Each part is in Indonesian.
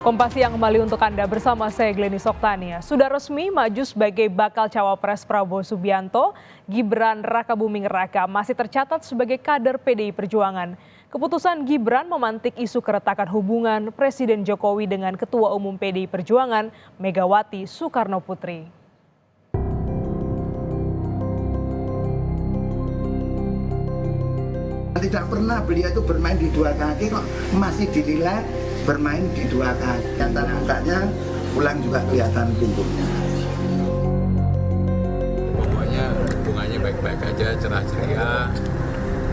Kompas Siang kembali untuk Anda bersama saya Gleni Soktania. Sudah resmi maju sebagai bakal cawapres Prabowo Subianto, Gibran Rakabuming Raka masih tercatat sebagai kader PDI Perjuangan. Keputusan Gibran memantik isu keretakan hubungan Presiden Jokowi dengan Ketua Umum PDI Perjuangan, Megawati Soekarno Putri. Tidak pernah beliau itu bermain di dua kaki kok masih dinilai bermain di dua kaki. Antara angkanya pulang juga kelihatan pintunya. Pokoknya hubungannya baik-baik aja, cerah ceria,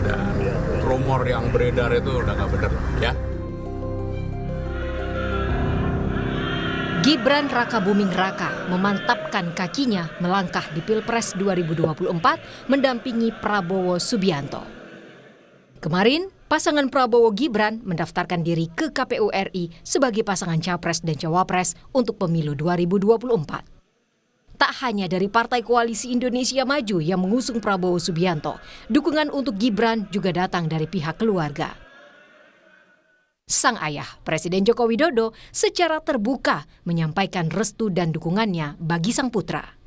dan rumor yang beredar itu udah nggak bener ya. Gibran Rakabuming Raka memantapkan kakinya melangkah di Pilpres 2024 mendampingi Prabowo Subianto. Kemarin, pasangan Prabowo Gibran mendaftarkan diri ke KPU RI sebagai pasangan Capres dan Cawapres untuk pemilu 2024. Tak hanya dari Partai Koalisi Indonesia Maju yang mengusung Prabowo Subianto, dukungan untuk Gibran juga datang dari pihak keluarga. Sang ayah, Presiden Joko Widodo, secara terbuka menyampaikan restu dan dukungannya bagi sang putra.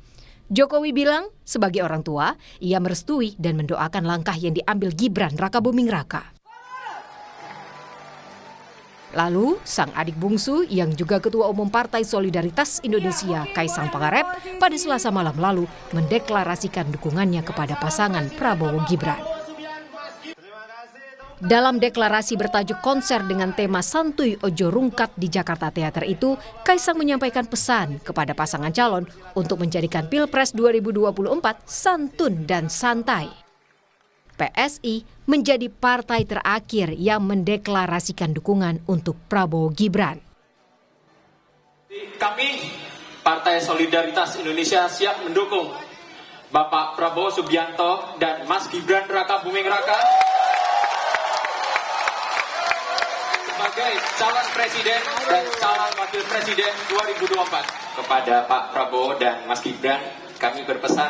Jokowi bilang, sebagai orang tua, ia merestui dan mendoakan langkah yang diambil Gibran Rakabuming Raka. Lalu, sang adik bungsu yang juga Ketua Umum Partai Solidaritas Indonesia, Kaisang Pangarep, pada Selasa malam lalu mendeklarasikan dukungannya kepada pasangan Prabowo Gibran. Dalam deklarasi bertajuk konser dengan tema Santuy Ojo Rungkat di Jakarta Theater itu, Kaisang menyampaikan pesan kepada pasangan calon untuk menjadikan Pilpres 2024 santun dan santai. PSI menjadi partai terakhir yang mendeklarasikan dukungan untuk Prabowo Gibran. Kami, Partai Solidaritas Indonesia siap mendukung Bapak Prabowo Subianto dan Mas Gibran Rakabuming Raka sebagai calon presiden dan calon wakil presiden 2024. Kepada Pak Prabowo dan Mas Gibran, kami berpesan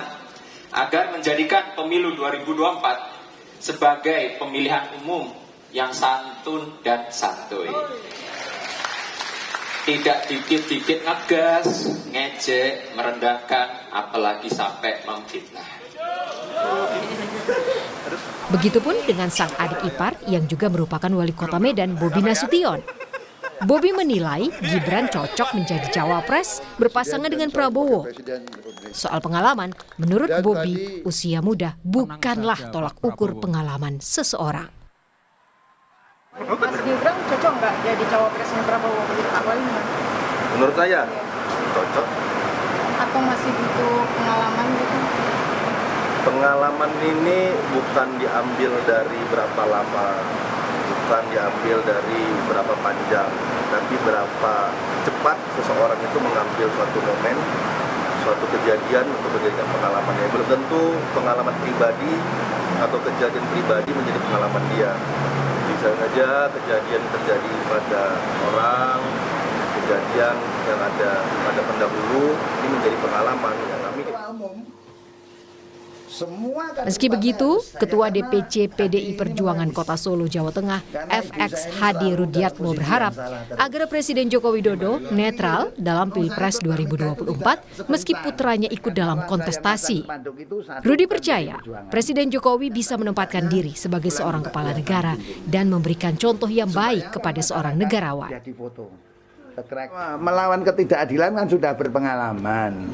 agar menjadikan pemilu 2024 sebagai pemilihan umum yang santun dan santuy. Tidak dikit-dikit ngegas, ngejek, merendahkan, apalagi sampai memfitnah. Begitupun dengan sang adik ipar yang juga merupakan wali kota Medan, Bobi Nasution. Bobi menilai Gibran cocok menjadi cawapres berpasangan dengan Prabowo. Soal pengalaman, menurut Bobi, usia muda bukanlah tolak ukur pengalaman seseorang. Mas Gibran cocok nggak jadi cawapresnya Prabowo? Menurut saya cocok. Atau masih butuh pengalaman gitu? Pengalaman ini bukan diambil dari berapa lama, bukan diambil dari berapa panjang, tapi berapa cepat seseorang itu mengambil suatu momen, suatu kejadian untuk menjadikan pengalamannya. Belum tentu pengalaman pribadi atau kejadian pribadi menjadi pengalaman dia. Bisa saja kejadian terjadi pada orang, kejadian yang ada pada pendahulu, ini menjadi pengalaman yang kami. Meski begitu, Ketua DPC PDI Perjuangan Kota Solo, Jawa Tengah, FX Hadi Rudiatmo berharap agar Presiden Joko Widodo netral dalam Pilpres 2024 meski putranya ikut dalam kontestasi. Rudi percaya Presiden Jokowi bisa menempatkan diri sebagai seorang kepala negara dan memberikan contoh yang baik kepada seorang negarawan. Melawan ketidakadilan kan sudah berpengalaman,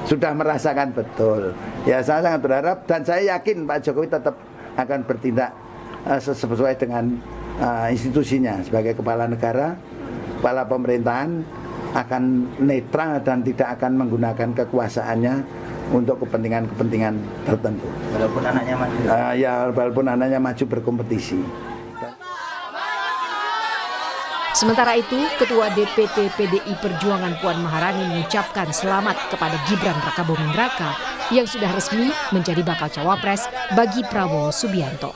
sudah merasakan betul. Ya, saya sangat berharap dan saya yakin Pak Jokowi tetap akan bertindak sesuai dengan institusinya sebagai kepala negara, kepala pemerintahan, akan netral dan tidak akan menggunakan kekuasaannya untuk kepentingan-kepentingan tertentu. Walaupun anaknya maju. Walaupun anaknya maju berkompetisi. Sementara itu, Ketua DPP PDI Perjuangan Puan Maharani mengucapkan selamat kepada Gibran Rakabuming Raka yang sudah resmi menjadi bakal cawapres bagi Prabowo Subianto.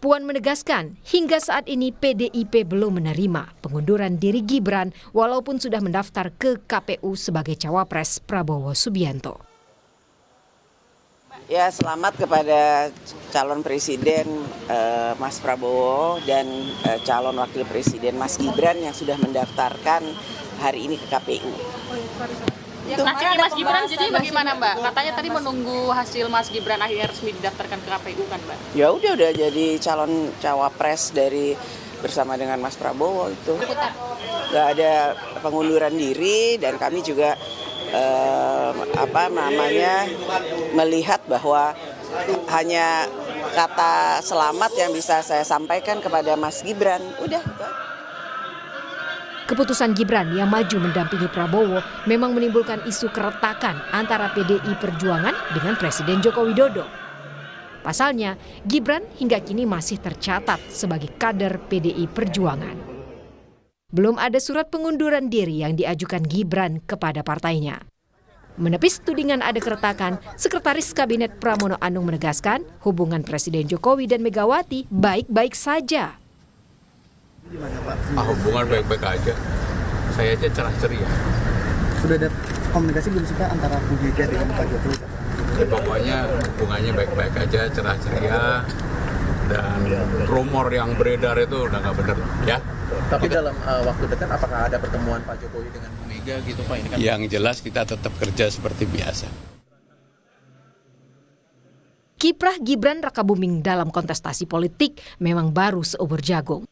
Puan menegaskan hingga saat ini PDIP belum menerima pengunduran diri Gibran walaupun sudah mendaftar ke KPU sebagai cawapres Prabowo Subianto. Ya, selamat kepada calon presiden Mas Prabowo dan calon wakil presiden Mas Gibran yang sudah mendaftarkan hari ini ke KPU. Nasibnya Mas Gibran jadi bagaimana, Mbak? Katanya tadi menunggu hasil Mas Gibran akhirnya resmi didaftarkan ke KPU kan, Mbak? Ya udah jadi calon cawapres dari bersama dengan Mas Prabowo itu. Gak ada pengunduran diri dan kami juga melihat bahwa hanya kata selamat yang bisa saya sampaikan kepada Mas Gibran. Udah. Keputusan Gibran yang maju mendampingi Prabowo memang menimbulkan isu keretakan antara PDI Perjuangan dengan Presiden Joko Widodo. Pasalnya, Gibran hingga kini masih tercatat sebagai kader PDI Perjuangan. Belum ada surat pengunduran diri yang diajukan Gibran kepada partainya. Menepis tudingan ada keretakan, Sekretaris Kabinet Pramono Anung menegaskan hubungan Presiden Jokowi dan Megawati baik-baik saja. Hubungan baik-baik aja. Saya aja cerah ceria. Sudah ada komunikasi belum sih Pak antara Bu Mega dengan Pak Jokowi? Ya, pokoknya hubungannya baik-baik aja, cerah ceria. Dan rumor yang beredar itu udah nggak benar, ya. Tapi dalam waktu dekat apakah ada pertemuan Pak Jokowi dengan Bu Mega gitu Pak? Ini kan Yang jelas kita tetap kerja seperti biasa. Kiprah Gibran Rakabuming dalam kontestasi politik memang baru seubur jagung.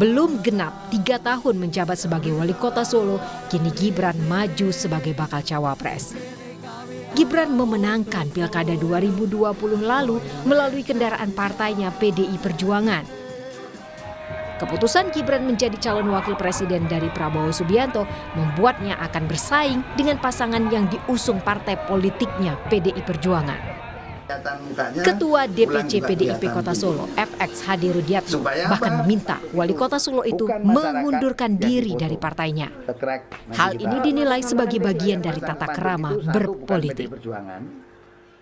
Belum genap 3 tahun menjabat sebagai wali kota Solo, kini Gibran maju sebagai bakal cawapres. Gibran memenangkan Pilkada 2020 lalu melalui kendaraan partainya PDI Perjuangan. Keputusan Gibran menjadi calon wakil presiden dari Prabowo Subianto membuatnya akan bersaing dengan pasangan yang diusung partai politiknya PDI Perjuangan. Ketua DPC PDIP Kota Solo, FX Hadi Rudiatmo, bahkan meminta wali kota Solo itu mengundurkan diri dari partainya. Hal ini dinilai sebagai bagian dari tata krama berpolitik.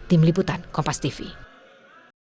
Tim Liputan, Kompas TV.